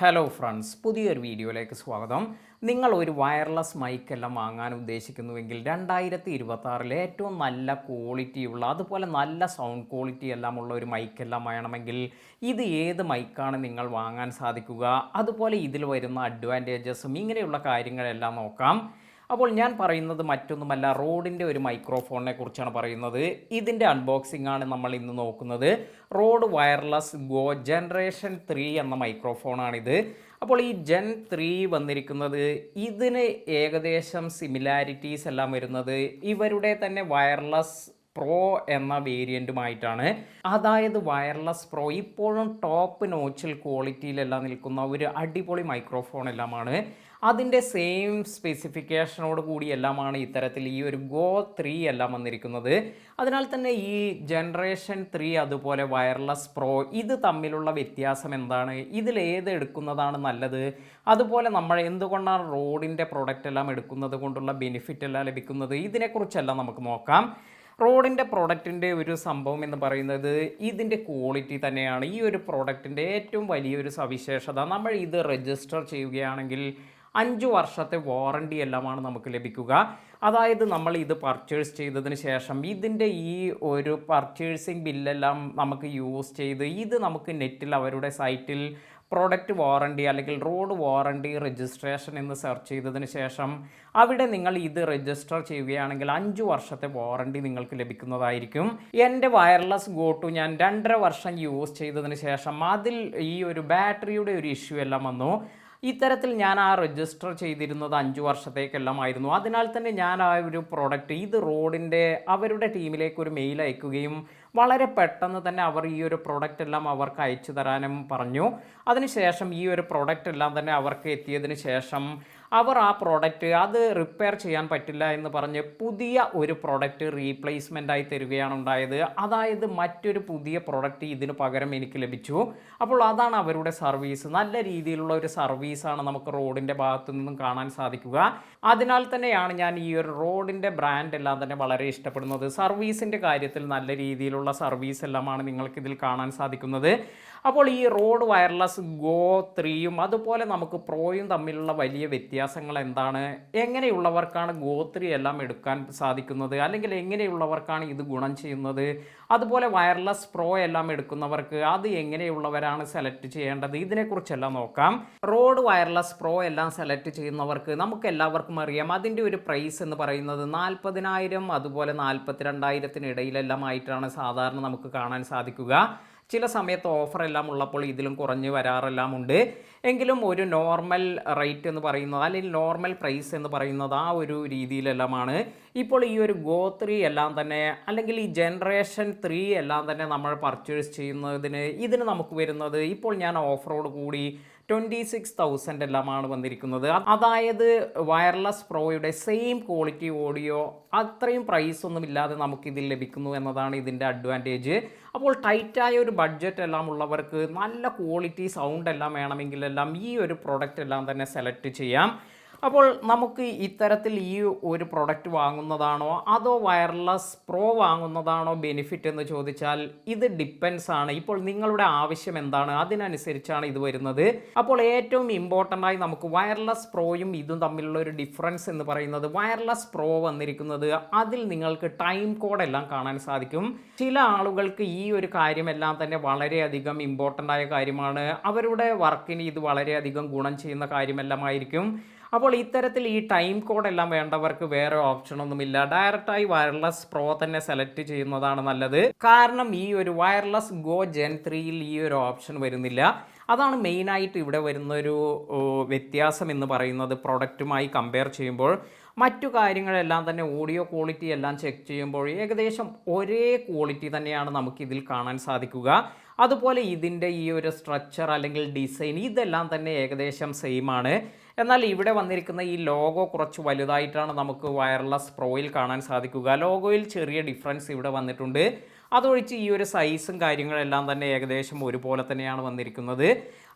Hello friends, പുതിയൊരു വീഡിയോയിലേക്ക് സ്വാഗതം. നിങ്ങൾ ഒരു വയർലെസ് മൈക്കെല്ലാം വാങ്ങാൻ ഉദ്ദേശിക്കുന്നുവെങ്കിൽ 2026 ഏറ്റവും നല്ല ക്വാളിറ്റിയുള്ള അതുപോലെ നല്ല സൗണ്ട് ക്വാളിറ്റി എല്ലാം ഉള്ള ഒരു മൈക്കെല്ലാം വേണമെങ്കിൽ ഇത് ഏത് മൈക്കാണ് നിങ്ങൾ വാങ്ങാൻ സാധിക്കുക, അതുപോലെ ഇതിൽ വരുന്ന അഡ്വാൻറ്റേജസും ഇങ്ങനെയുള്ള കാര്യങ്ങളെല്ലാം നോക്കാം. അപ്പോൾ ഞാൻ പറയുന്നത് മറ്റൊന്നുമല്ല, റോഡിൻ്റെ ഒരു മൈക്രോഫോണിനെ കുറിച്ചാണ് പറയുന്നത്. ഇതിൻ്റെ അൺബോക്സിംഗ് ആണ് നമ്മൾ ഇന്ന് നോക്കുന്നത്. റോഡ് വയർലെസ് ഗോ ജനറേഷൻ 3 എന്ന മൈക്രോഫോണാണിത്. അപ്പോൾ ഈ ജെൻ 3 വന്നിരിക്കുന്നത് ഇതിന് ഏകദേശം സിമിലാരിറ്റീസ് എല്ലാം വരുന്നത് ഇവരുടെ തന്നെ വയർലെസ് പ്രോ എന്ന വേരിയൻറ്റുമായിട്ടാണ്. അതായത് വയർലെസ് പ്രോ ഇപ്പോഴും ടോപ്പ് നോച്ചിൽ ക്വാളിറ്റിയിലെല്ലാം നിൽക്കുന്ന ഒരു അടിപൊളി മൈക്രോഫോൺ എല്ലാമാണ്. അതിൻ്റെ സെയിം സ്പെസിഫിക്കേഷനോട് കൂടി എല്ലാമാണ് ഇത്തരത്തിൽ ഈ ഒരു ഗോ 3 എല്ലാം വന്നിരിക്കുന്നത്. അതിനാൽ തന്നെ ഈ ജനറേഷൻ 3 അതുപോലെ വയർലെസ് പ്രോ ഇത് തമ്മിലുള്ള വ്യത്യാസം എന്താണ്, ഇതിലേത് എടുക്കുന്നതാണ് നല്ലത്, അതുപോലെ നമ്മൾ എന്തുകൊണ്ടാണ് റോഡിൻ്റെ പ്രൊഡക്റ്റ് എല്ലാം എടുക്കുന്നത് കൊണ്ടുള്ള ബെനിഫിറ്റ് എല്ലാം ലഭിക്കുന്നത്, ഇതിനെക്കുറിച്ചെല്ലാം നമുക്ക് നോക്കാം. റോഡിൻ്റെ പ്രൊഡക്റ്റിൻ്റെ ഒരു സംഭവം എന്ന് പറയുന്നത് ഇതിൻ്റെ ക്വാളിറ്റി തന്നെയാണ്. ഈ ഒരു പ്രൊഡക്റ്റിൻ്റെ ഏറ്റവും വലിയൊരു സവിശേഷത, നമ്മൾ ഇത് രജിസ്റ്റർ ചെയ്യുകയാണെങ്കിൽ 5 വർഷത്തെ വാറണ്ടി എല്ലാമാണ് നമുക്ക് ലഭിക്കുക. അതായത് നമ്മൾ ഇത് പർച്ചേസ് ചെയ്തതിന് ശേഷം ഇതിൻ്റെ ഈ ഒരു പർച്ചേസിങ് ബില്ലെല്ലാം നമുക്ക് യൂസ് ചെയ്ത് ഇത് നമുക്ക് നെറ്റിൽ അവരുടെ സൈറ്റിൽ പ്രൊഡക്റ്റ് വാറണ്ടി അല്ലെങ്കിൽ റോഡ് വാറണ്ടി രജിസ്ട്രേഷൻ എന്ന് സെർച്ച് ചെയ്തതിന് ശേഷം അവിടെ നിങ്ങൾ ഇത് രജിസ്റ്റർ ചെയ്യുകയാണെങ്കിൽ 5 വർഷത്തെ വാറണ്ടി നിങ്ങൾക്ക് ലഭിക്കുന്നതായിരിക്കും. എൻ്റെ വയർലെസ് ഗോ ടു ഞാൻ 2.5 വർഷം യൂസ് ചെയ്തതിന് ശേഷം അതിൽ ഈ ഒരു ബാറ്ററിയുടെ ഒരു ഇഷ്യൂ എല്ലാം വന്നു. ഇത്തരത്തിൽ ഞാൻ രജിസ്റ്റർ ചെയ്തിരുന്നത് 5 വർഷത്തേക്കെല്ലാം ആയിരുന്നു. അതിനാൽ തന്നെ ഞാൻ ആ ഒരു പ്രോഡക്റ്റ് ഇത് റോഡിൻ്റെ അവരുടെ ടീമിലേക്ക് ഒരു മെയിൽ അയക്കുകയും വളരെ പെട്ടെന്ന് തന്നെ അവർ ഈ ഒരു പ്രോഡക്റ്റ് എല്ലാം അവർക്ക് അയച്ചു തരാനും പറഞ്ഞു. അതിനുശേഷം ഈ ഒരു പ്രോഡക്റ്റ് എല്ലാം തന്നെ അവർക്ക് എത്തിയതിന് ശേഷം അവർ ആ പ്രോഡക്റ്റ് അത് റിപ്പയർ ചെയ്യാൻ പറ്റില്ല എന്ന് പറഞ്ഞ് പുതിയ ഒരു പ്രോഡക്റ്റ് റീപ്ലേസ്മെൻ്റ് ആയി തരികയാണ് ഉണ്ടായത്. അതായത് മറ്റൊരു പുതിയ പ്രോഡക്റ്റ് ഇതിന് പകരം എനിക്ക് ലഭിച്ചു. അപ്പോൾ അതാണ് അവരുടെ സർവീസ്. നല്ല രീതിയിലുള്ള ഒരു സർവീസാണ് നമുക്ക് റോഡിൻ്റെ ഭാഗത്തു നിന്നും കാണാൻ സാധിക്കുക. അതിനാൽ തന്നെയാണ് ഞാൻ ഈ ഒരു റോഡിൻ്റെ ബ്രാൻഡ് എല്ലാം തന്നെ വളരെ ഇഷ്ടപ്പെടുന്നത്. സർവീസിൻ്റെ കാര്യത്തിൽ നല്ല രീതിയിലുള്ള സർവീസ് എല്ലാമാണ് നിങ്ങൾക്കിതിൽ കാണാൻ സാധിക്കുന്നത്. അപ്പോൾ ഈ റോഡ് വയർലെസ് ഗോ 3യും അതുപോലെ നമുക്ക് പ്രോയും തമ്മിലുള്ള വലിയ വ്യത്യാസങ്ങൾ എന്താണ്, എങ്ങനെയുള്ളവർക്കാണ് ഗോ 3 എല്ലാം എടുക്കാൻ സാധിക്കുന്നത്, അല്ലെങ്കിൽ എങ്ങനെയുള്ളവർക്കാണ് ഇത് ഗുണം ചെയ്യുന്നത്, അതുപോലെ വയർലെസ് പ്രോ എല്ലാം എടുക്കുന്നവർക്ക് അത് എങ്ങനെയുള്ളവരാണ് സെലക്ട് ചെയ്യേണ്ടത്, ഇതിനെക്കുറിച്ചെല്ലാം നോക്കാം. റോഡ് വയർലെസ് പ്രോ എല്ലാം സെലക്ട് ചെയ്യുന്നവർക്ക് നമുക്ക് എല്ലാവർക്കും അറിയാം അതിൻ്റെ ഒരു പ്രൈസ് എന്ന് പറയുന്നത് 40,000 അതുപോലെ 42,000 ഇടയിലെല്ലാം ആയിട്ടാണ് സാധാരണ നമുക്ക് കാണാൻ സാധിക്കുക. ചില സമയത്ത് ഓഫർ എല്ലാം ഉള്ളപ്പോൾ ഇതിലും കുറഞ്ഞ് വരാറെല്ലാം ഉണ്ട്. എങ്കിലും ഒരു നോർമൽ റേറ്റ് എന്ന് പറയുന്നത് അല്ലെങ്കിൽ നോർമൽ പ്രൈസ് എന്ന് പറയുന്നത് ആ ഒരു രീതിയിലെല്ലാമാണ്. ഇപ്പോൾ ഈ ഒരു ഗോ 3 എല്ലാം തന്നെ അല്ലെങ്കിൽ ഈ ജനറേഷൻ 3 എല്ലാം തന്നെ നമ്മൾ പർച്ചേസ് ചെയ്യുന്നതിന് ഇതിന് നമുക്ക് വരുന്നത് ഇപ്പോൾ ഞാൻ ഓഫറോട് കൂടി 26,000 എല്ലാമാണ് വന്നിരിക്കുന്നത്. അതായത് വയർലെസ് പ്രോയുടെ സെയിം ക്വാളിറ്റി ഓഡിയോ അത്രയും പ്രൈസ് ഒന്നും ഇല്ലാതെ നമുക്കിതിൽ ലഭിക്കുന്നു എന്നതാണ് ഇതിൻ്റെ അഡ്വാൻറ്റേജ്. അപ്പോൾ ടൈറ്റായ ഒരു ബഡ്ജറ്റ് എല്ലാം ഉള്ളവർക്ക് നല്ല ക്വാളിറ്റി സൗണ്ട് എല്ലാം വേണമെങ്കിലെല്ലാം ഈ ഒരു പ്രൊഡക്റ്റ് എല്ലാം തന്നെ സെലക്ട് ചെയ്യാം. അപ്പോൾ നമുക്ക് ഇത്തരത്തിൽ ഈ ഒരു പ്രൊഡക്റ്റ് വാങ്ങുന്നതാണോ അതോ വയർലെസ് പ്രോ വാങ്ങുന്നതാണോ ബെനിഫിറ്റ് എന്ന് ചോദിച്ചാൽ ഇത് ഡിപ്പെൻസ് ആണ്. ഇപ്പോൾ നിങ്ങളുടെ ആവശ്യം എന്താണ് അതിനനുസരിച്ചാണ് ഇത് വരുന്നത്. അപ്പോൾ ഏറ്റവും ഇമ്പോർട്ടൻ്റ് ആയി നമുക്ക് വയർലെസ് പ്രോയും ഇതും തമ്മിലുള്ള ഒരു ഡിഫറൻസ് എന്ന് പറയുന്നത് വയർലെസ് പ്രോ വന്നിരിക്കുന്നത് അതിൽ നിങ്ങൾക്ക് ടൈം കോഡ് എല്ലാം കാണാൻ സാധിക്കും. ചില ആളുകൾക്ക് ഈ ഒരു കാര്യമെല്ലാം തന്നെ വളരെയധികം ഇമ്പോർട്ടൻ്റ് ആയ കാര്യമാണ്. അവരുടെ വർക്കിന് ഇത് വളരെയധികം ഗുണം ചെയ്യുന്ന കാര്യമെല്ലാമായിരിക്കും. അപ്പോൾ ഇത്തരത്തിൽ ഈ ടൈം കോഡ് എല്ലാം വേണ്ടവർക്ക് വേറെ ഓപ്ഷനൊന്നുമില്ല, ഡയറക്റ്റായി വയർലെസ് പ്രോ തന്നെ സെലക്ട് ചെയ്യുന്നതാണ് നല്ലത്. കാരണം ഈ ഒരു വയർലെസ് ഗോ ജെൻ 3യിൽ ഈ ഒരു ഓപ്ഷൻ വരുന്നില്ല. അതാണ് മെയിനായിട്ട് ഇവിടെ വരുന്നൊരു വ്യത്യാസം എന്ന് പറയുന്നത്. പ്രൊഡക്റ്റുമായി കമ്പയർ ചെയ്യുമ്പോൾ മറ്റു കാര്യങ്ങളെല്ലാം തന്നെ ഓഡിയോ ക്വാളിറ്റി എല്ലാം ചെക്ക് ചെയ്യുമ്പോൾ ഏകദേശം ഒരേ ക്വാളിറ്റി തന്നെയാണ് നമുക്കിതിൽ കാണാൻ സാധിക്കുക. അതുപോലെ ഇതിൻ്റെ ഈ ഒരു സ്ട്രക്ചർ അല്ലെങ്കിൽ ഡിസൈൻ ഇതെല്ലാം തന്നെ ഏകദേശം സെയിം ആണ്. എന്നാൽ ഇവിടെ വന്നിരിക്കുന്ന ഈ ലോഗോ കുറച്ച് വലുതായിട്ടാണ് നമുക്ക് വയർലെസ് പ്രോയിൽ കാണാൻ സാധിക്കുക. ലോഗോയിൽ ചെറിയ ഡിഫറൻസ് ഇവിടെ വന്നിട്ടുണ്ട്. അതൊഴിച്ച് ഈ ഒരു സൈസും കാര്യങ്ങളെല്ലാം തന്നെ ഏകദേശം ഒരുപോലെ തന്നെയാണ് വന്നിരിക്കുന്നത്.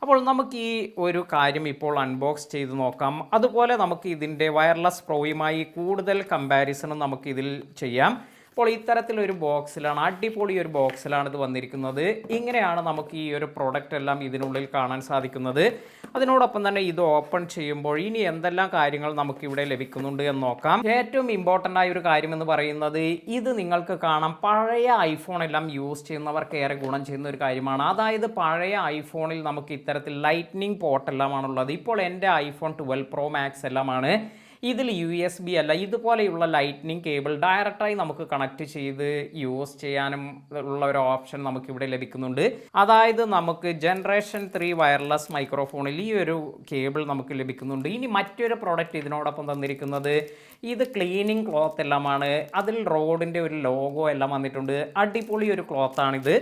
അപ്പോൾ നമുക്ക് ഈ ഒരു കാര്യം ഇപ്പോൾ അൺബോക്സ് ചെയ്ത് നോക്കാം. അതുപോലെ നമുക്ക് ഇതിൻ്റെ വയർലെസ് പ്രോയുമായി കൂടുതൽ കമ്പാരിസണും നമുക്കിതിൽ ചെയ്യാം. അപ്പോൾ ഇത്തരത്തിലൊരു ബോക്സിലാണ്, അടിപൊളി ഒരു ബോക്സിലാണ് ഇത് വന്നിരിക്കുന്നത്. ഇങ്ങനെയാണ് നമുക്ക് ഈ ഒരു പ്രൊഡക്റ്റ് എല്ലാം ഇതിനുള്ളിൽ കാണാൻ സാധിക്കുന്നത്. അതിനോടൊപ്പം തന്നെ ഇത് ഓപ്പൺ ചെയ്യുമ്പോൾ ഇനി എന്തെല്ലാം കാര്യങ്ങൾ നമുക്കിവിടെ ലഭിക്കുന്നുണ്ട് എന്ന് നോക്കാം. ഏറ്റവും ഇമ്പോർട്ടൻ്റ് ആയ ഒരു കാര്യം എന്ന് പറയുന്നത്, ഇത് നിങ്ങൾക്ക് കാണാം പഴയ ഐഫോൺ എല്ലാം യൂസ് ചെയ്യുന്നവർക്ക് ഏറെ ഗുണം ചെയ്യുന്ന ഒരു കാര്യമാണ്. അതായത് പഴയ ഐഫോണിൽ നമുക്ക് ഇത്തരത്തിൽ ലൈറ്റ്നിങ് പോർട്ട് എല്ലാമാണുള്ളത്. ഇപ്പോൾ എൻ്റെ ഐഫോൺ 12 Pro Max എല്ലാമാണ്. ഇതിൽ USB അല്ല, ഇതുപോലെയുള്ള ലൈറ്റ്നിങ് കേബിൾ ഡയറക്റ്റായി നമുക്ക് കണക്ട് ചെയ്ത് യൂസ് ചെയ്യാനും ഉള്ള ഒരു ഓപ്ഷൻ നമുക്കിവിടെ ലഭിക്കുന്നുണ്ട്. അതായത് നമുക്ക് ജനറേഷൻ 3 വയർലെസ് മൈക്രോഫോണിൽ ഈ ഒരു കേബിൾ നമുക്ക് ലഭിക്കുന്നുണ്ട്. ഇനി മറ്റൊരു പ്രോഡക്റ്റ് ഇതിനോടൊപ്പം തന്നിരിക്കുന്നത്, ഇത് ക്ലീനിങ് ക്ലോത്ത് എല്ലാമാണ്. അതിൽ റോഡിൻ്റെ ഒരു ലോഗോ എല്ലാം വന്നിട്ടുണ്ട്. അടിപൊളി ഒരു ക്ലോത്താണിത്.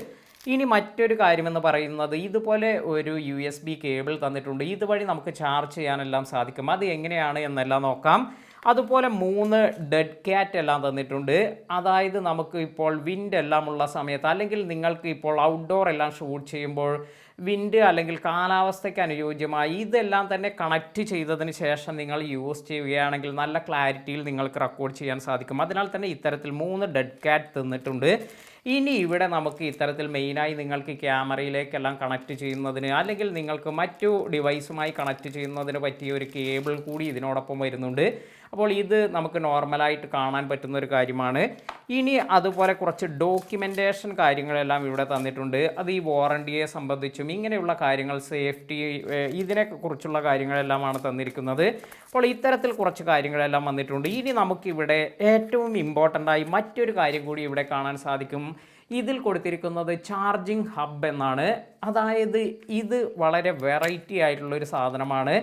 ഇനി മറ്റൊരു കാര്യമെന്ന് പറയുന്നത്, ഇതുപോലെ ഒരു USB കേബിൾ തന്നിട്ടുണ്ട്. ഇതുവഴി നമുക്ക് ചാർജ് ചെയ്യാനെല്ലാം സാധിക്കും. അത് എങ്ങനെയാണ് എന്നെല്ലാം നോക്കാം. അതുപോലെ 3 ഡെഡ് ക്യാറ്റ് എല്ലാം തന്നിട്ടുണ്ട്. അതായത് നമുക്ക് ഇപ്പോൾ വിൻഡ് എല്ലാം ഉള്ള സമയത്ത്, അല്ലെങ്കിൽ നിങ്ങൾക്ക് ഇപ്പോൾ ഔട്ട്ഡോർ എല്ലാം ഷൂട്ട് ചെയ്യുമ്പോൾ വിൻഡ് അല്ലെങ്കിൽ കാലാവസ്ഥയ്ക്ക് അനുയോജ്യമായി ഇതെല്ലാം തന്നെ കണക്റ്റ് ചെയ്തതിന് ശേഷം നിങ്ങൾ യൂസ് ചെയ്യുകയാണെങ്കിൽ നല്ല ക്ലാരിറ്റിയിൽ നിങ്ങൾക്ക് റെക്കോർഡ് ചെയ്യാൻ സാധിക്കും. അതിനാൽ തന്നെ ഇത്തരത്തിൽ 3 ഡെഡ് ക്യാറ്റ് തന്നിട്ടുണ്ട്. ഇനി ഇവിടെ നമുക്ക് ഇത്തരത്തിൽ മെയിനായി നിങ്ങൾക്ക് ക്യാമറയിലേക്കെല്ലാം കണക്ട് ചെയ്യുന്നതിന്, അല്ലെങ്കിൽ നിങ്ങൾക്ക് മറ്റു ഡിവൈസുമായി കണക്ട് ചെയ്യുന്നതിന് പറ്റിയ ഒരു കേബിൾ കൂടി ഇതിനോടൊപ്പം വരുന്നുണ്ട്. അപ്പോൾ ഇത് നമുക്ക് നോർമലായിട്ട് കാണാൻ പറ്റുന്ന ഒരു കാര്യമാണ്. ഇനി അതുപോലെ കുറച്ച് ഡോക്യുമെൻറ്റേഷൻ കാര്യങ്ങളെല്ലാം ഇവിടെ തന്നിട്ടുണ്ട്. അത് ഈ വാറണ്ടിയെ സംബന്ധിച്ചും ഇങ്ങനെയുള്ള കാര്യങ്ങൾ, സേഫ്റ്റി, ഇതിനെക്കുറിച്ചുള്ള കാര്യങ്ങളെല്ലാമാണ് തന്നിരിക്കുന്നത്. അപ്പോൾ ഇത്തരത്തിൽ കുറച്ച് കാര്യങ്ങളെല്ലാം വന്നിട്ടുണ്ട്. ഇനി നമുക്കിവിടെ ഏറ്റവും ഇമ്പോർട്ടൻ്റായി മറ്റൊരു കാര്യം കൂടി ഇവിടെ കാണാൻ സാധിക്കും. ഇതിൽ കൊടുത്തിരിക്കുന്നത് ചാർജിങ് ഹബ് എന്നാണ്. അതായത് ഇത് വളരെ വെറൈറ്റി ആയിട്ടുള്ളൊരു സാധനമാണ്.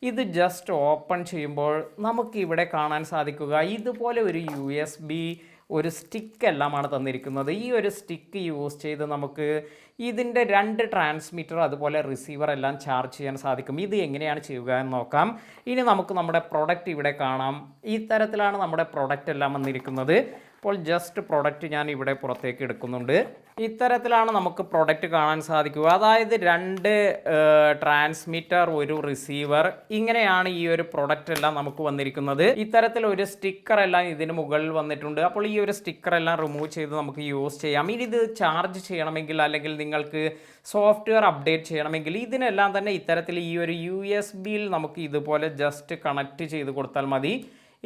ഇത് ജസ്റ്റ് ഓപ്പൺ ചെയ്യുമ്പോൾ നമുക്കിവിടെ കാണാൻ സാധിക്കുക, ഇതുപോലെ ഒരു USB ഒരു സ്റ്റിക്ക് എല്ലാമാണ് തന്നിരിക്കുന്നത്. ഈ ഒരു സ്റ്റിക്ക് യൂസ് ചെയ്ത് നമുക്ക് ഇതിൻ്റെ 2 ട്രാൻസ്മിറ്റർ അതുപോലെ റിസീവർ എല്ലാം ചാർജ് ചെയ്യാൻ സാധിക്കും. ഇത് എങ്ങനെയാണ് ചെയ്യുക എന്ന് നോക്കാം. ഇനി നമുക്ക് നമ്മുടെ പ്രൊഡക്റ്റ് ഇവിടെ കാണാം. ഈ തരത്തിലാണ് നമ്മുടെ പ്രൊഡക്റ്റ് എല്ലാം വന്നിരിക്കുന്നത്. അപ്പോൾ ജസ്റ്റ് പ്രൊഡക്റ്റ് ഞാൻ ഇവിടെ പുറത്തേക്ക് എടുക്കുന്നുണ്ട്. ഇത്തരത്തിലാണ് നമുക്ക് പ്രൊഡക്റ്റ് കാണാൻ സാധിക്കുക. അതായത് 2 ട്രാൻസ്മിറ്റർ, ഒരു റിസീവർ, ഇങ്ങനെയാണ് ഈ ഒരു പ്രൊഡക്റ്റ് എല്ലാം നമുക്ക് വന്നിരിക്കുന്നത്. ഇത്തരത്തിൽ ഒരു സ്റ്റിക്കർ എല്ലാം ഇതിന് മുകളിൽ വന്നിട്ടുണ്ട്. അപ്പോൾ ഈ ഒരു സ്റ്റിക്കർ എല്ലാം റിമൂവ് ചെയ്ത് നമുക്ക് യൂസ് ചെയ്യാം. ഇനി ഇത് ചാർജ് ചെയ്യണമെങ്കിൽ, അല്ലെങ്കിൽ നിങ്ങൾക്ക് സോഫ്റ്റ്വെയർ അപ്ഡേറ്റ് ചെയ്യണമെങ്കിൽ, ഇതിനെല്ലാം തന്നെ ഇത്തരത്തിൽ ഈ ഒരു USB-യിൽ നമുക്ക് ഇതുപോലെ ജസ്റ്റ് കണക്ട് ചെയ്ത് കൊടുത്താൽ മതി.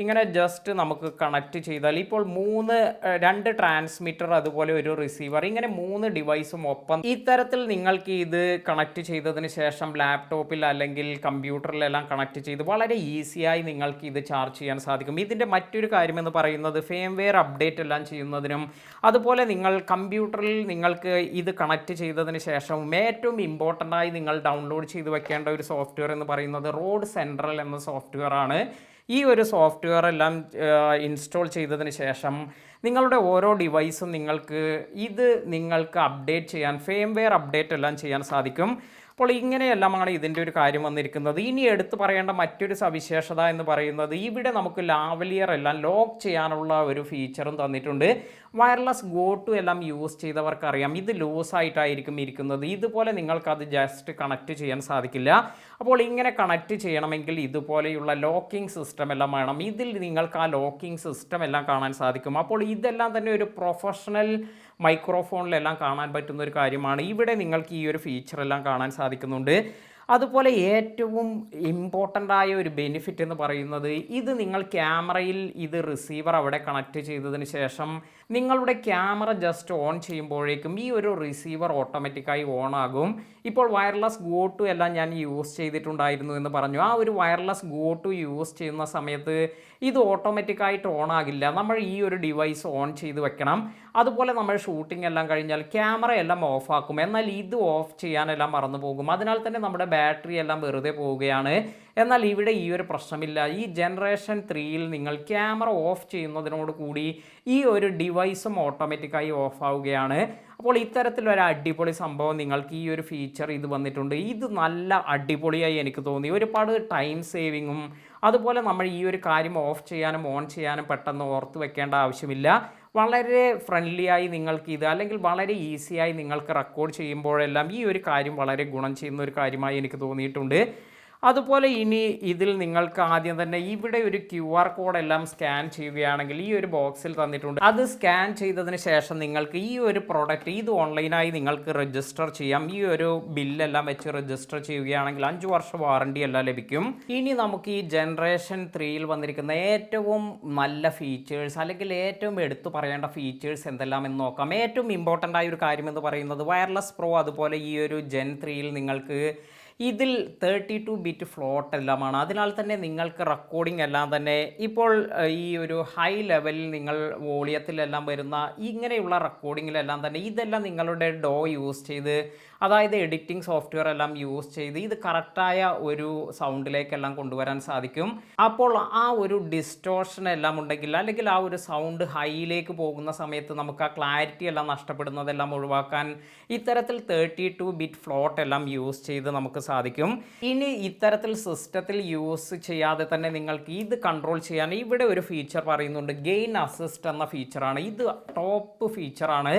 ഇങ്ങനെ ജസ്റ്റ് നമുക്ക് കണക്ട് ചെയ്താൽ ഇപ്പോൾ 2 ട്രാൻസ്മിറ്റർ അതുപോലെ ഒരു റിസീവർ, ഇങ്ങനെ 3 ഡിവൈസും ഒപ്പം ഇത്തരത്തിൽ നിങ്ങൾക്ക് ഇത് കണക്ട് ചെയ്തതിന് ശേഷം ലാപ്ടോപ്പിൽ അല്ലെങ്കിൽ കമ്പ്യൂട്ടറിലെല്ലാം കണക്ട് ചെയ്ത് വളരെ ഈസിയായി നിങ്ങൾക്ക് ഇത് ചാർജ് ചെയ്യാൻ സാധിക്കും. ഇതിൻ്റെ മറ്റൊരു കാര്യമെന്ന് പറയുന്നത്, ഫേംവെയർ അപ്ഡേറ്റ് എല്ലാം ചെയ്യുന്നതിനും അതുപോലെ നിങ്ങൾ കമ്പ്യൂട്ടറിൽ നിങ്ങൾക്ക് ഇത് കണക്ട് ചെയ്തതിന് ശേഷം ഏറ്റവും ഇമ്പോർട്ടൻ്റായി നിങ്ങൾ ഡൗൺലോഡ് ചെയ്ത് വെക്കേണ്ട ഒരു സോഫ്റ്റ്വെയർ എന്ന് പറയുന്നത് റോഡ് സെൻട്രൽ എന്ന സോഫ്റ്റ്വെയർ ആണ്. ഈ ഒരു സോഫ്റ്റ്വെയർ എല്ലാം ഇൻസ്റ്റാൾ ചെയ്തതിന് ശേഷം നിങ്ങളുടെ ഓരോ ഡിവൈസും നിങ്ങൾക്ക് അപ്ഡേറ്റ് ചെയ്യാൻ, ഫേംവെയർ അപ്ഡേറ്റ് എല്ലാം ചെയ്യാൻ സാധിക്കും. അപ്പോൾ ഇങ്ങനെയെല്ലാമാണ് ഇതിൻ്റെ ഒരു കാര്യം വന്നിരിക്കുന്നത്. ഇനി എടുത്തു പറയേണ്ട മറ്റൊരു സവിശേഷത എന്ന് പറയുന്നത്, ഇവിടെ നമുക്ക് ലാവലിയർ എല്ലാം ലോക്ക് ചെയ്യാനുള്ള ഒരു ഫീച്ചറും തന്നിട്ടുണ്ട്. വയർലെസ് ഗോ ടു എല്ലാം യൂസ് ചെയ്തവർക്കറിയാം, ഇത് ലൂസായിട്ടായിരിക്കും ഇരിക്കുന്നത്. ഇതുപോലെ നിങ്ങൾക്കത് ജസ്റ്റ് കണക്ട് ചെയ്യാൻ സാധിക്കില്ല. അപ്പോൾ ഇങ്ങനെ കണക്ട് ചെയ്യണമെങ്കിൽ ഇതുപോലെയുള്ള ലോക്കിംഗ് സിസ്റ്റം എല്ലാം വേണം. ഇതിൽ നിങ്ങൾക്ക് ആ ലോക്കിംഗ് സിസ്റ്റം എല്ലാം കാണാൻ സാധിക്കും. അപ്പോൾ ഇതെല്ലാം തന്നെ ഒരു പ്രൊഫഷണൽ മൈക്രോഫോണിലെല്ലാം കാണാൻ പറ്റുന്ന ഒരു കാര്യമാണ്. ഇവിടെ നിങ്ങൾക്ക് ഈ ഒരു ഫീച്ചറെല്ലാം കാണാൻ സാധിക്കുന്നുണ്ട്. അതുപോലെ ഏറ്റവും ഇമ്പോർട്ടൻ്റ് ആയ ഒരു ബെനിഫിറ്റ് എന്ന് പറയുന്നത്, ഇത് നിങ്ങൾ ക്യാമറയിൽ ഇത് റിസീവർ അവിടെ കണക്ട് ചെയ്തതിന് ശേഷം നിങ്ങളുടെ ക്യാമറ ജസ്റ്റ് ഓൺ ചെയ്യുമ്പോഴേക്കും ഈ ഒരു റിസീവർ ഓട്ടോമാറ്റിക്കായി ഓൺ ആകും. ഇപ്പോൾ വയർലെസ് ഗോ ടു എല്ലാം ഞാൻ യൂസ് ചെയ്തിട്ടുണ്ടായിരുന്നു എന്ന് പറഞ്ഞു. ആ ഒരു വയർലെസ് ഗോ ടു യൂസ് ചെയ്യുന്ന സമയത്ത് ഇത് ഓട്ടോമാറ്റിക്കായിട്ട് ഓൺ ആകില്ല. നമ്മൾ ഈ ഒരു ഡിവൈസ് ഓൺ ചെയ്ത് വെക്കണം. അതുപോലെ നമ്മൾ ഷൂട്ടിംഗ് എല്ലാം കഴിഞ്ഞാൽ ക്യാമറ എല്ലാം ഓഫാക്കും, എന്നാൽ ഇത് ഓഫ് ചെയ്യാനെല്ലാം മറന്നു പോകും. അതിനാൽ തന്നെ നമ്മുടെ ബാറ്ററി എല്ലാം വെറുതെ പോവുകയാണ്. എന്നാൽ ഇവിടെ ഈ ഒരു പ്രശ്നമില്ല. ഈ ജനറേഷൻ 3-യിൽ നിങ്ങൾ ക്യാമറ ഓഫ് ചെയ്യുന്നതിനോട് കൂടി ഈ ഒരു ഡിവൈസും ഓട്ടോമാറ്റിക്കായി ഓഫ് ആവുകയാണ്. അപ്പോൾ ഇത്തരത്തിലൊരു അടിപൊളി സംഭവം നിങ്ങൾക്ക് ഈ ഒരു ഫീച്ചർ ഇത് വന്നിട്ടുണ്ട്. ഇത് നല്ല അടിപൊളിയായി എനിക്ക് തോന്നി. ഒരുപാട് ടൈം സേവിങ്ങും അതുപോലെ നമ്മൾ ഈ ഒരു കാര്യം ഓഫ് ചെയ്യാനും ഓൺ ചെയ്യാനും പെട്ടെന്ന് ഓർത്ത് വെക്കേണ്ട ആവശ്യമില്ല. വളരെ ഫ്രണ്ട്ലിയായി നിങ്ങൾക്ക് ഇത്, അല്ലെങ്കിൽ വളരെ ഈസിയായി നിങ്ങൾക്ക് റെക്കോർഡ് ചെയ്യുമ്പോഴെല്ലാം ഈ ഒരു കാര്യം വളരെ ഗുണം ചെയ്യുന്ന ഒരു കാര്യമായി എനിക്ക് തോന്നിയിട്ടുണ്ട്. അതുപോലെ ഇനി ഇതിൽ നിങ്ങൾക്ക് ആദ്യം തന്നെ ഇവിടെ ഒരു QR കോഡ് എല്ലാം സ്കാൻ ചെയ്യുകയാണെങ്കിൽ ഈ ഒരു ബോക്സിൽ തന്നിട്ടുണ്ട്. അത് സ്കാൻ ചെയ്തതിന് ശേഷം നിങ്ങൾക്ക് ഈ ഒരു പ്രോഡക്റ്റ് ഇത് ഓൺലൈനായി നിങ്ങൾക്ക് രജിസ്റ്റർ ചെയ്യാം. ഈ ഒരു ബില്ലെല്ലാം വെച്ച് രജിസ്റ്റർ ചെയ്യുകയാണെങ്കിൽ 5 വർഷം വാറണ്ടി എല്ലാം ലഭിക്കും. ഇനി നമുക്ക് ഈ ജനറേഷൻ 3യിൽ വന്നിരിക്കുന്ന ഏറ്റവും നല്ല ഫീച്ചേഴ്സ് അല്ലെങ്കിൽ ഏറ്റവും എടുത്തു പറയേണ്ട ഫീച്ചേഴ്സ് എന്തെല്ലാം എന്ന് നോക്കാം. ഏറ്റവും ഇമ്പോർട്ടൻ്റ് ആയ ഒരു കാര്യം എന്ന് പറയുന്നത് വയർലെസ് പ്രോ അതുപോലെ ഈ ഒരു ജെൻ 3യിൽ നിങ്ങൾക്ക് ഇതിൽ 32 ബിറ്റ് ഫ്ലോട്ട് എല്ലാമാണ്. അതിനാൽ തന്നെ നിങ്ങൾക്ക് റെക്കോർഡിംഗ് എല്ലാം തന്നെ ഇപ്പോൾ ഈ ഒരു ഹൈ ലെവലിൽ നിങ്ങൾ വോളിയത്തിലെല്ലാം വരുന്ന ഇങ്ങനെയുള്ള റെക്കോർഡിങ്ങിലെല്ലാം തന്നെ ഇതെല്ലാം നിങ്ങളുടെ ഡോ യൂസ് ചെയ്ത്, അതായത് എഡിറ്റിംഗ് സോഫ്റ്റ്വെയർ എല്ലാം യൂസ് ചെയ്ത് ഇത് കറക്റ്റായ ഒരു സൗണ്ടിലേക്കെല്ലാം കൊണ്ടുവരാൻ സാധിക്കും. അപ്പോൾ ആ ഒരു ഡിസ്റ്റോർഷൻ എല്ലാം ഉണ്ടെങ്കിൽ അല്ലെങ്കിൽ ആ ഒരു സൗണ്ട് ഹൈയിലേക്ക് പോകുന്ന സമയത്ത് നമുക്ക് ആ ക്ലാരിറ്റി എല്ലാം നഷ്ടപ്പെടുന്നതെല്ലാം ഒഴിവാക്കാൻ ഇത്തരത്തിൽ 32 ബിറ്റ് ഫ്ലോട്ട് എല്ലാം യൂസ് ചെയ്ത് നമുക്ക് സാധിക്കും. ഇനി ഇത്തരത്തിൽ സിസ്റ്റത്തിൽ യൂസ് ചെയ്യാതെ തന്നെ നിങ്ങൾക്ക് ഇത് കൺട്രോൾ ചെയ്യാൻ ഇവിടെ ഒരു ഫീച്ചർ പറയുന്നുണ്ട്. ഗെയിൻ അസിസ്റ്റ് എന്ന ഫീച്ചറാണ്. ഇത് ടോപ്പ് ഫീച്ചറാണ്.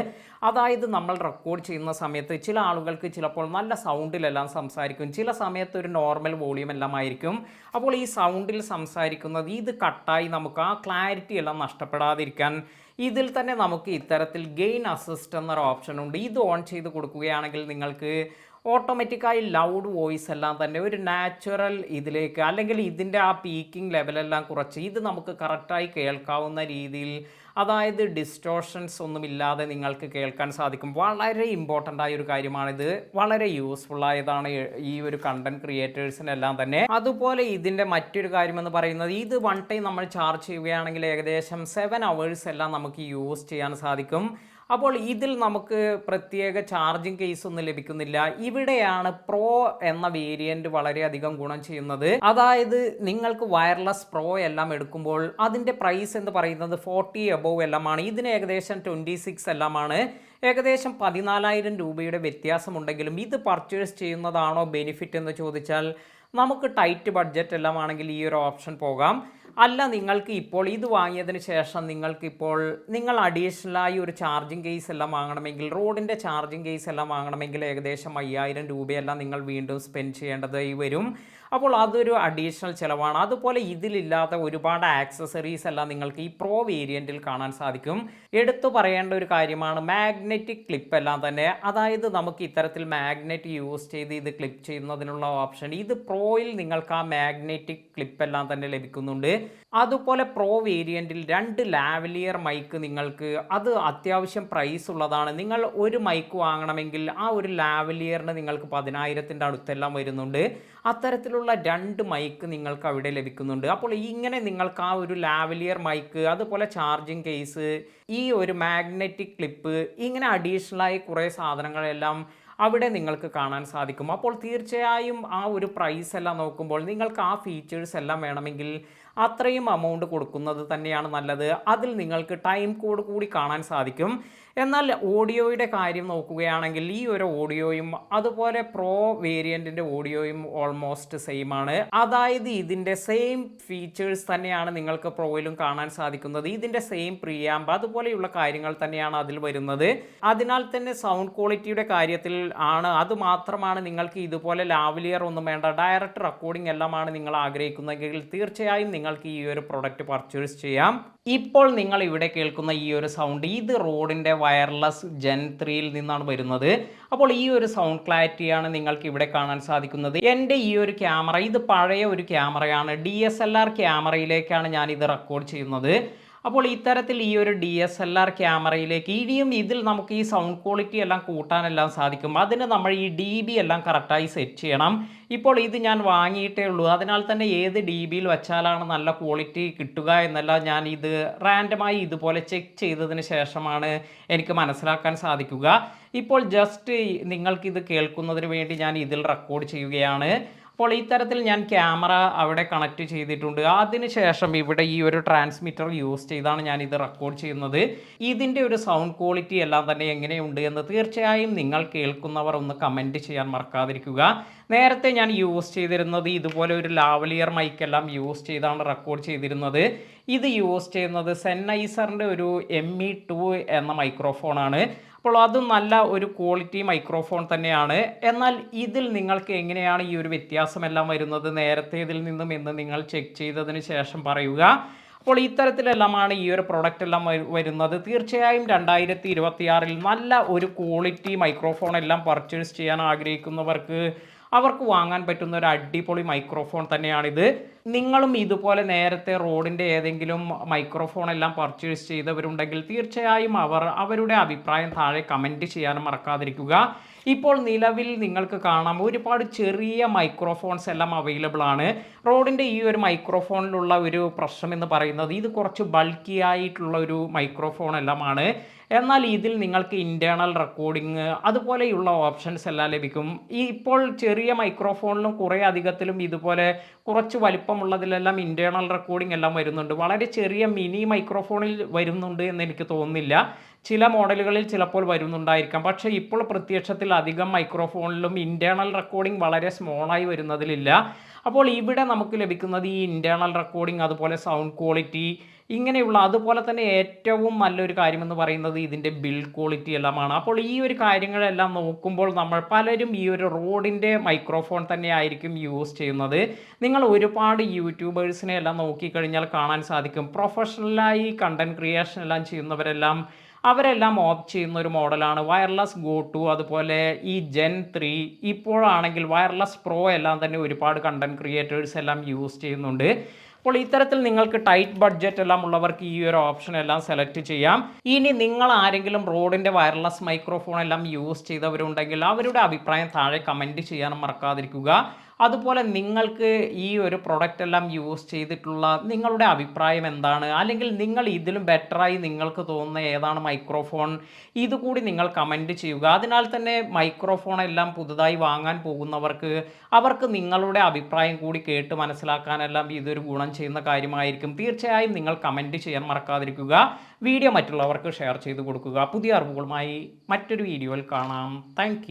അതായത് നമ്മൾ റെക്കോർഡ് ചെയ്യുന്ന സമയത്ത് ചില ആളുകൾക്ക് ചിലപ്പോൾ നല്ല സൗണ്ടിലെല്ലാം സംസാരിക്കും, ചില സമയത്ത് ഒരു നോർമൽ വോളിയം എല്ലാം ആയിരിക്കും. അപ്പോൾ ഈ സൗണ്ടിൽ സംസാരിക്കുന്നത് ഇത് കട്ടായി നമുക്ക് ആ ക്ലാരിറ്റി എല്ലാം നഷ്ടപ്പെടാതിരിക്കാൻ ഇതിൽ തന്നെ നമുക്ക് ഇത്തരത്തിൽ ഗെയിൻ അസിസ്റ്റ് എന്നൊരു ഓപ്ഷൻ ഉണ്ട്. ഇത് ഓൺ ചെയ്ത് കൊടുക്കുകയാണെങ്കിൽ നിങ്ങൾക്ക് ഓട്ടോമാറ്റിക്കായി ലൗഡ് വോയിസ് എല്ലാം തന്നെ ഒരു നാച്ചുറൽ ഇതിലേക്ക് അല്ലെങ്കിൽ ഇതിൻ്റെ ആ പീക്കിംഗ് ലെവലെല്ലാം കുറച്ച് ഇത് നമുക്ക് കറക്റ്റായി കേൾക്കാവുന്ന രീതിയിൽ, അതായത് ഡിസ്റ്റോർഷൻസ് ഒന്നുമില്ലാതെ നിങ്ങൾക്ക് കേൾക്കാൻ സാധിക്കും. വളരെ ഇമ്പോർട്ടൻ്റ് ആയ ഒരു കാര്യമാണിത്. വളരെ യൂസ്ഫുൾ ആയതാണ് ഈ ഒരു കണ്ടന്റ് ക്രിയേറ്റേഴ്സിനെല്ലാം തന്നെ. അതുപോലെ ഇതിൻ്റെ മറ്റൊരു കാര്യമെന്ന് പറയുന്നത് ഇത് വൺ ടൈം നമ്മൾ ചാർജ് ചെയ്യുകയാണെങ്കിൽ ഏകദേശം 7 hours എല്ലാം നമുക്ക് യൂസ് ചെയ്യാൻ സാധിക്കും. അപ്പോൾ ഇതിൽ നമുക്ക് പ്രത്യേക ചാർജിങ് കേസ് ഒന്നും ലഭിക്കുന്നില്ല. ഇവിടെയാണ് പ്രോ എന്ന വേരിയന്റ് വളരെയധികം ഗുണം ചെയ്യുന്നത്. അതായത് നിങ്ങൾക്ക് വയർലെസ് പ്രോ എല്ലാം എടുക്കുമ്പോൾ അതിൻ്റെ പ്രൈസ് എന്ന് പറയുന്നത് 40 എബോവ് എല്ലാമാണ്. ഇതിന് ഏകദേശം 26 എല്ലാമാണ്. ഏകദേശം 14,000 രൂപയുടെ വ്യത്യാസമുണ്ടെങ്കിലും ഇത് പർച്ചേസ് ചെയ്യുന്നതാണോ ബെനിഫിറ്റ് എന്ന് ചോദിച്ചാൽ നമുക്ക് ടൈറ്റ് ബഡ്ജറ്റ് എല്ലാം ആണെങ്കിൽ ഈ ഒരു ഓപ്ഷൻ പോകാം. അല്ല, നിങ്ങൾക്ക് ഇപ്പോൾ ഇത് വാങ്ങിയതിന് ശേഷം നിങ്ങൾ അഡീഷണലായി ഒരു ചാർജിങ് കേസ് എല്ലാം വാങ്ങണമെങ്കിൽ, റോഡിൻ്റെ ചാർജിങ് കേസ് എല്ലാം വാങ്ങണമെങ്കിൽ ഏകദേശം 5,000 രൂപയെല്ലാം നിങ്ങൾ വീണ്ടും സ്പെൻഡ് ചെയ്യേണ്ടതായി വരും. അപ്പോൾ അതൊരു അഡീഷണൽ ചിലവാണ്. അതുപോലെ ഇതിലില്ലാത്ത ഒരുപാട് ആക്സസറീസ് എല്ലാം നിങ്ങൾക്ക് ഈ പ്രോ വേരിയൻറ്റിൽ കാണാൻ സാധിക്കും. എടുത്തു പറയേണ്ട ഒരു കാര്യമാണ് മാഗ്നറ്റിക് ക്ലിപ്പ് എല്ലാം തന്നെ. അതായത് നമുക്ക് ഇത്തരത്തിൽ മാഗ്നറ്റ് യൂസ് ചെയ്ത് ഇത് ക്ലിപ്പ് ചെയ്യുന്നതിനുള്ള ഓപ്ഷൻ ഇത് പ്രോയിൽ നിങ്ങൾക്ക് ആ മാഗ്നറ്റിക് ക്ലിപ്പ് എല്ലാം തന്നെ ലഭിക്കുന്നുണ്ട്. അതുപോലെ പ്രോ വേരിയൻറ്റിൽ 2 ലാവലിയർ മൈക്ക് നിങ്ങൾക്ക്, അത് അത്യാവശ്യം പ്രൈസ് ഉള്ളതാണ്. നിങ്ങൾ ഒരു മൈക്ക് വാങ്ങണമെങ്കിൽ ആ ഒരു ലാവലിയറിന് നിങ്ങൾക്ക് 10,000-ൻ്റെ അടുത്തെല്ലാം വരുന്നുണ്ട്. അത്തരത്തിലുള്ള 2 മൈക്ക് നിങ്ങൾക്ക് അവിടെ ലഭിക്കുന്നുണ്ട്. അപ്പോൾ ഇങ്ങനെ നിങ്ങൾക്ക് ആ ഒരു ലാവലിയർ മൈക്ക്, അതുപോലെ ചാർജിങ് കേസ്, ഈ ഒരു മാഗ്നറ്റിക് ക്ലിപ്പ്, ഇങ്ങനെ അഡീഷണലായി കുറേ സാധനങ്ങളെല്ലാം അവിടെ നിങ്ങൾക്ക് കാണാൻ സാധിക്കും. അപ്പോൾ തീർച്ചയായും ആ ഒരു പ്രൈസ് എല്ലാം നോക്കുമ്പോൾ നിങ്ങൾക്ക് ആ ഫീച്ചേഴ്സ് എല്ലാം വേണമെങ്കിൽ അത്രയും എമൗണ്ട് കൊടുക്കുന്നത് തന്നെയാണ് നല്ലത്. അതിൽ നിങ്ങൾക്ക് ടൈം കോഡ് കൂടി കാണാൻ സാധിക്കും. എന്നാൽ ഓഡിയോയുടെ കാര്യം നോക്കുകയാണെങ്കിൽ ഈ ഒരു ഓഡിയോയും അതുപോലെ പ്രോ വേരിയൻറ്റിൻ്റെ ഓഡിയോയും ഓൾമോസ്റ്റ് സെയിം ആണ്. അതായത് ഇതിൻ്റെ സെയിം ഫീച്ചേഴ്സ് തന്നെയാണ് നിങ്ങൾക്ക് പ്രോയിലും കാണാൻ സാധിക്കുന്നത്. ഇതിൻ്റെ സെയിം പ്രീആംപ് അതുപോലെയുള്ള കാര്യങ്ങൾ തന്നെയാണ് അതിൽ വരുന്നത്. അതിനാൽ തന്നെ സൗണ്ട് ക്വാളിറ്റിയുടെ കാര്യത്തിൽ അത് മാത്രമാണ് നിങ്ങൾക്ക് ഇതുപോലെ ലാവലിയർ ഒന്നും വേണ്ട, ഡയറക്റ്റ് റെക്കോർഡിംഗ് എല്ലാമാണ് നിങ്ങൾ ആഗ്രഹിക്കുന്നതെങ്കിൽ തീർച്ചയായും നിങ്ങൾക്ക് ഈ ഒരു പ്രൊഡക്റ്റ് പർച്ചേസ് ചെയ്യാം. ഇപ്പോൾ നിങ്ങൾ ഇവിടെ കേൾക്കുന്ന ഈ ഒരു സൗണ്ട് ഇത് റോഡിൻ്റെ വയർലെസ് ജെൻ 3യിൽ നിന്നാണ് വരുന്നത്. അപ്പോൾ ഈ ഒരു സൗണ്ട് ക്ലാരിറ്റിയാണ് നിങ്ങൾക്ക് ഇവിടെ കാണാൻ സാധിക്കുന്നത്. എൻ്റെ ഈ ഒരു ക്യാമറ ഇത് പഴയ ഒരു ക്യാമറയാണ്. DSLR ക്യാമറയിലേക്കാണ് ഞാൻ ഇത് റെക്കോർഡ് ചെയ്യുന്നത്. അപ്പോൾ ഇത്തരത്തിൽ ഈ ഒരു DSLR ക്യാമറയിലേക്ക് ഇനിയും ഇതിൽ നമുക്ക് ഈ സൗണ്ട് ക്വാളിറ്റി എല്ലാം കൂട്ടാനെല്ലാം സാധിക്കും. അതിന് നമ്മൾ ഈ DB എല്ലാം കറക്റ്റായി സെറ്റ് ചെയ്യണം. ഇപ്പോൾ ഇത് ഞാൻ വാങ്ങിയിട്ടേ ഉള്ളൂ. അതിനാൽ തന്നെ ഏത് DBയിൽ വെച്ചാലാണ് നല്ല ക്വാളിറ്റി കിട്ടുക എന്നല്ല ഞാൻ ഇത് റാൻഡമായി ഇതുപോലെ ചെക്ക് ചെയ്തതിന് ശേഷമാണ് എനിക്ക് മനസ്സിലാക്കാൻ സാധിക്കുക. ഇപ്പോൾ ജസ്റ്റ് നിങ്ങൾക്കിത് കേൾക്കുന്നതിന് വേണ്ടി ഞാൻ ഇതിൽ റെക്കോർഡ് ചെയ്യുകയാണ്. അപ്പോൾ ഇത്തരത്തിൽ ഞാൻ ക്യാമറ അവിടെ കണക്ട് ചെയ്തിട്ടുണ്ട്. അതിനുശേഷം ഇവിടെ ഈ ഒരു ട്രാൻസ്മിറ്റർ യൂസ് ചെയ്താണ് ഞാൻ ഇത് റെക്കോർഡ് ചെയ്യുന്നത്. ഇതിൻ്റെ ഒരു സൗണ്ട് ക്വാളിറ്റി എല്ലാം തന്നെ എങ്ങനെയുണ്ട് എന്ന് തീർച്ചയായും നിങ്ങൾ കേൾക്കുന്നവർ ഒന്ന് കമൻറ്റ് ചെയ്യാൻ മറക്കാതിരിക്കുക. നേരത്തെ ഞാൻ യൂസ് ചെയ്തിരുന്നത് ഇതുപോലെ ഒരു ലാവലിയർ മൈക്കെല്ലാം യൂസ് ചെയ്താണ് റെക്കോർഡ് ചെയ്തിരുന്നത്. ഇത് യൂസ് ചെയ്യുന്നത് സെന്നൈസറിൻ്റെ ഒരു ME2 എന്ന മൈക്രോഫോണാണ്. അപ്പോൾ അതും നല്ല ഒരു ക്വാളിറ്റി മൈക്രോഫോൺ തന്നെയാണ്. എന്നാൽ ഇതിൽ നിങ്ങൾക്ക് എങ്ങനെയാണ് ഈ ഒരു വ്യത്യാസമെല്ലാം വരുന്നത് നേരത്തേതിൽ നിന്നും എന്ന് നിങ്ങൾ ചെക്ക് ചെയ്തതിന് ശേഷം പറയുക. അപ്പോൾ ഇത്തരത്തിലെല്ലാമാണ് ഈ ഒരു പ്രൊഡക്റ്റ് എല്ലാം വരുന്നത്. തീർച്ചയായും 2026 നല്ല ഒരു ക്വാളിറ്റി മൈക്രോഫോൺ എല്ലാം പർച്ചേസ് ചെയ്യാൻ ആഗ്രഹിക്കുന്നവർക്ക് അവർക്ക് വാങ്ങാൻ പറ്റുന്ന ഒരു അടിപൊളി മൈക്രോഫോൺ തന്നെയാണിത്. നിങ്ങളും ഇതുപോലെ നേരത്തെ റോഡിൻ്റെ ഏതെങ്കിലും മൈക്രോഫോൺ എല്ലാം പർച്ചേസ് ചെയ്തവരുണ്ടെങ്കിൽ തീർച്ചയായും അവരുടെ അഭിപ്രായം താഴെ കമൻറ്റ് ചെയ്യാനും മറക്കാതിരിക്കുക. ഇപ്പോൾ നിലവിൽ നിങ്ങൾക്ക് കാണാം ഒരുപാട് ചെറിയ മൈക്രോഫോൺസ് എല്ലാം അവൈലബിൾ ആണ്. റോഡിൻ്റെ ഈ ഒരു മൈക്രോഫോണിലുള്ള ഒരു പ്രശ്നം എന്ന് പറയുന്നത് ഇത് കുറച്ച് ബൾക്കി ആയിട്ടുള്ള ഒരു മൈക്രോഫോൺ എല്ലാമാണ്. എന്നാൽ ഇതിൽ നിങ്ങൾക്ക് ഇൻറ്റേർണൽ റെക്കോർഡിങ് അതുപോലെയുള്ള ഓപ്ഷൻസ് എല്ലാം ലഭിക്കും. ഇപ്പോൾ ചെറിയ മൈക്രോഫോണിലും കുറേ അധികത്തിലും ഇതുപോലെ കുറച്ച് വലിപ്പമുള്ളതിലെല്ലാം ഇൻറ്റേർണൽ റെക്കോർഡിംഗ് എല്ലാം വരുന്നുണ്ട്. വളരെ ചെറിയ മിനി മൈക്രോഫോണിൽ വരുന്നുണ്ട് എന്ന് എനിക്ക് തോന്നുന്നില്ല. ചില മോഡലുകളിൽ ചിലപ്പോൾ വരുന്നുണ്ടായിരിക്കാം. പക്ഷേ ഇപ്പോൾ പ്രത്യക്ഷത്തിൽ അധികം മൈക്രോഫോണിലും ഇൻറ്റേർണൽ റെക്കോർഡിംഗ് വളരെ സ്മോളായി വരുന്നതിലില്ല. അപ്പോൾ ഇവിടെ നമുക്ക് ലഭിക്കുന്നത് ഈ ഇൻറ്റേർണൽ റെക്കോർഡിംഗ് അതുപോലെ സൗണ്ട് ക്വാളിറ്റി ഇങ്ങനെയുള്ള അതുപോലെ തന്നെ ഏറ്റവും നല്ലൊരു കാര്യമെന്ന് പറയുന്നത് ഇതിൻ്റെ ബിൽഡ് ക്വാളിറ്റി എല്ലാമാണ്. അപ്പോൾ ഈ ഒരു കാര്യങ്ങളെല്ലാം നോക്കുമ്പോൾ നമ്മൾ പലരും ഈ ഒരു റോഡിൻ്റെ മൈക്രോഫോൺ തന്നെ ആയിരിക്കും യൂസ് ചെയ്യുന്നത്. നിങ്ങൾ ഒരുപാട് യൂട്യൂബേഴ്സിനെ എല്ലാം നോക്കിക്കഴിഞ്ഞാൽ കാണാൻ സാധിക്കും പ്രൊഫഷണലായി കണ്ടൻറ് ക്രിയേഷൻ എല്ലാം ചെയ്യുന്നവരെല്ലാം അവരെല്ലാം ഓപ്റ്റ് ചെയ്യുന്ന ഒരു മോഡലാണ് വയർലെസ് ഗോ ടു അതുപോലെ ഈ ജെൻ 3 ഇപ്പോഴാണെങ്കിൽ വയർലെസ് പ്രോ എല്ലാം തന്നെ ഒരുപാട് കണ്ടൻറ് ക്രിയേറ്റേഴ്സ് എല്ലാം യൂസ് ചെയ്യുന്നുണ്ട്. അപ്പോൾ ഇത്തരത്തിൽ നിങ്ങൾക്ക് ടൈറ്റ് ബഡ്ജറ്റ് എല്ലാം ഉള്ളവർക്ക് ഈ ഒരു ഓപ്ഷൻ എല്ലാം സെലക്ട് ചെയ്യാം. ഇനി നിങ്ങൾ ആരെങ്കിലും റോഡിൻ്റെ വയർലെസ് മൈക്രോഫോൺ എല്ലാം യൂസ് ചെയ്തവരുണ്ടെങ്കിൽ അവരുടെ അഭിപ്രായം താഴെ കമൻറ്റ് ചെയ്യാനും മറക്കാതിരിക്കുക. അതുപോലെ നിങ്ങൾക്ക് ഈ ഒരു പ്രൊഡക്റ്റ് എല്ലാം യൂസ് ചെയ്തിട്ടുള്ള നിങ്ങളുടെ അഭിപ്രായം എന്താണ്, അല്ലെങ്കിൽ നിങ്ങൾ ഇതിലും ബെറ്ററായി നിങ്ങൾക്ക് തോന്നുന്ന ഏതാണ് മൈക്രോഫോൺ, ഇതുകൂടി നിങ്ങൾ കമൻറ്റ് ചെയ്യുക. അതിനാൽ തന്നെ മൈക്രോഫോൺ എല്ലാം പുതുതായി വാങ്ങാൻ പോകുന്നവർക്ക് അവർക്ക് നിങ്ങളുടെ അഭിപ്രായം കൂടി കേട്ട് മനസ്സിലാക്കാനെല്ലാം ഇതൊരു ഗുണം ചെയ്യുന്ന കാര്യമായിരിക്കും. തീർച്ചയായും നിങ്ങൾ കമൻറ്റ് ചെയ്യാൻ മറക്കാതിരിക്കുക. വീഡിയോ മറ്റുള്ളവർക്ക് ഷെയർ ചെയ്ത് കൊടുക്കുക. പുതിയ അറിവുകളുമായി മറ്റൊരു വീഡിയോയിൽ കാണാം. താങ്ക്